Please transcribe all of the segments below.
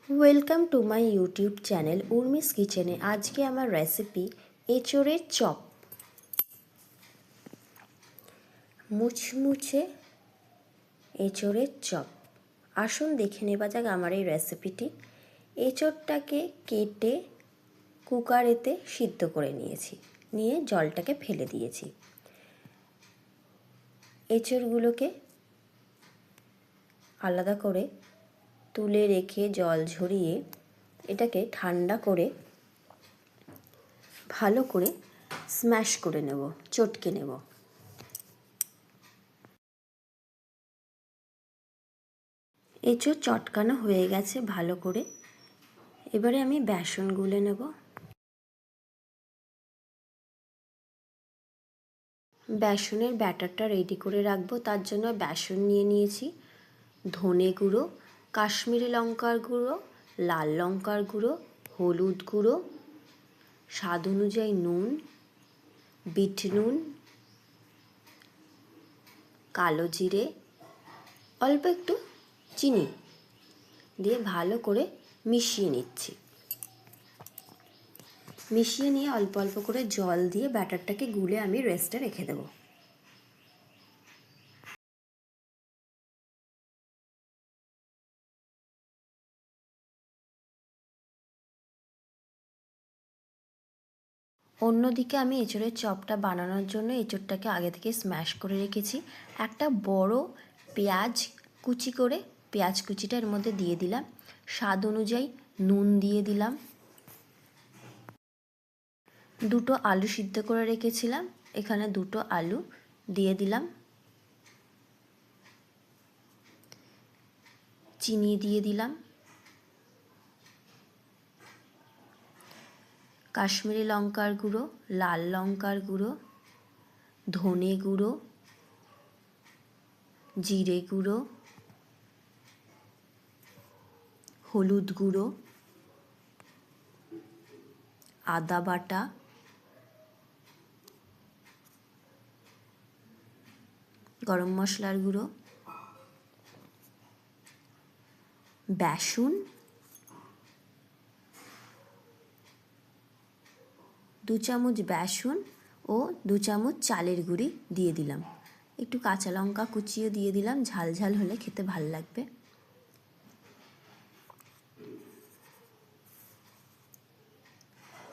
Welcome to my YouTube channel Urmi's কিচেনে। আজকে আমার রেসিপি এঁচোড়ের চপ। মুচমুচে এঁচোড়ের চপ। আসুন দেখে নেওয়া যাক আমার এই রেসিপিটি। এঁচোড়টাকে কেটে কুকারেতে সিদ্ধ করে নিয়ে জলটাকে ফেলে দিয়েছি। এঁচোড়গুলোকে আলাদা করে তুলে রেখে জল ঝরিয়ে এটাকে ঠান্ডা করে ভালো করে স্ম্যাশ করে নেব, চটকে নেব। এঁচোড় চটকানো হয়ে গেছে ভালো করে। এবারে আমি বেসন গুলে নেব। বেসনের ব্যাটারটা রেডি করে রাখবো। তার জন্য বেসন নিয়েছি, ধনে গুঁড়ো, কাশ্মীরি লঙ্কার গুঁড়ো, লাল লঙ্কার গুঁড়ো, হলুদ গুঁড়ো, স্বাদ অনুযায়ী নুন, বিট নুন, কালো জিরে, অল্প একটু চিনি দিয়ে ভালো করে মিশিয়ে নিচ্ছি। মিশিয়ে নিয়ে অল্প অল্প করে জল দিয়ে ব্যাটারটাকে গুলে আমি রেস্টে রেখে দেব। অন্যদিকে আমি এঁচোড়ের চপটা বানানোর জন্য এঁচোড়টাকে আগে থেকে স্ম্যাশ করে রেখেছি। একটা বড় পেঁয়াজ কুচি করে পেঁয়াজ কুচিটা এর মধ্যে দিয়ে দিলাম। স্বাদ অনুযায়ী নুন দিয়ে দিলাম। দুটো আলু সিদ্ধ করে রেখেছিলাম, এখানে দুটো আলু দিয়ে দিলাম। চিনি দিয়ে দিলাম। কাশ্মীরি লঙ্কার গুঁড়ো, লাল লঙ্কার গুঁড়ো, ধনে গুঁড়ো, জিরে গুঁড়ো, হলুদ গুঁড়ো, আদা বাটা, গরম মশলার গুঁড়ো, বেসন, 2 চামচ বেসন ও 2 চামচ চালের গুঁড়ি দিয়ে দিলাম। একটু কাঁচা লঙ্কা কুচিয়ে দিয়ে দিলাম, ঝাল ঝাল হলে খেতে ভালো লাগবে।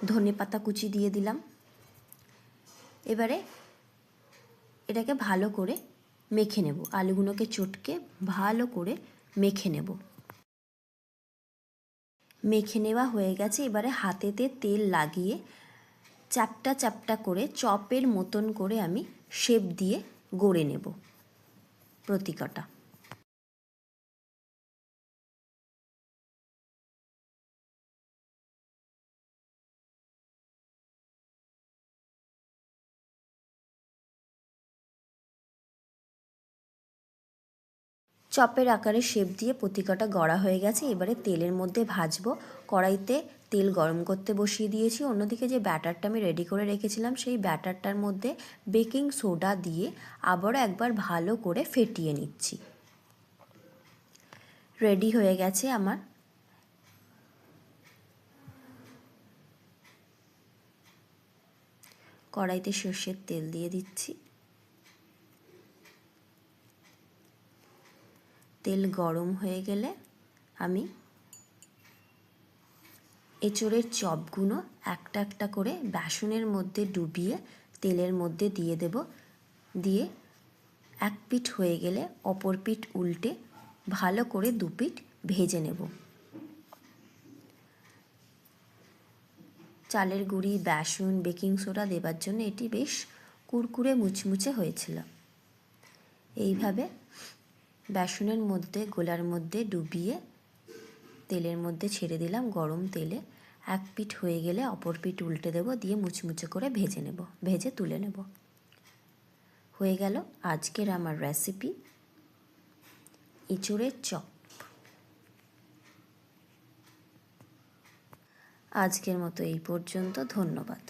ধনে পাতা কুচি দিয়ে দিলাম। এবারে এটাকে ভালো করে মেখে নেব। আলুগুলোকে চটকে ভালো করে মেখে নেব। মেখে নেওয়া হয়ে গেছে। এবারে হাতেতে তেল লাগিয়ে চ্যাপটা চ্যাপটা করে চপের মতন করে আমি শেপ দিয়ে গড়ে নেব প্রতিকটা। চপের আকারে শেপ দিয়ে প্রতিকটা গড়া হয়ে গেছে। এবারে তেলের মধ্যে ভাজবো। কড়াইতে তেল গরম করতে বসিয়ে দিয়েছি। অন্যদিকে যে ব্যাটারটা আমি রেডি করে রেখেছিলাম সেই ব্যাটারটার মধ্যে বেকিং সোডা দিয়ে আবারও একবার ভালো করে ফেটিয়ে নিচ্ছি। রেডি হয়ে গেছে আমার। কড়াইতে সর্ষের তেল দিয়ে দিচ্ছি। তেল গরম হয়ে গেলে আমি এঁচোড়ের চপগুলো একটা একটা করে বেসনের মধ্যে ডুবিয়ে তেলের মধ্যে দিয়ে দেব। দিয়ে এক পিঠ হয়ে গেলে অপর পিঠ উল্টে ভালো করে দু পিঠ ভেজে নেব। চালের গুঁড়ি, বেসন, বেকিং সোডা দেবার জন্য এটি বেশ কুরকুরে মুচমুচে হয়েছিল। এইভাবে বেসনের মধ্যে গোলার মধ্যে ডুবিয়ে তেলের মধ্যে ছেড়ে দিলাম গরম তেলে। এক পিঠ হয়ে গেলে অপর পিঠ উল্টে দেব, দিয়ে মুচমুচে করে ভেজে নেব, ভেজে তুলে নেব। হয়ে গেল আজকের আমার রেসিপি এঁচোড়ের চপ। আজকের মতো এই পর্যন্ত। ধন্যবাদ।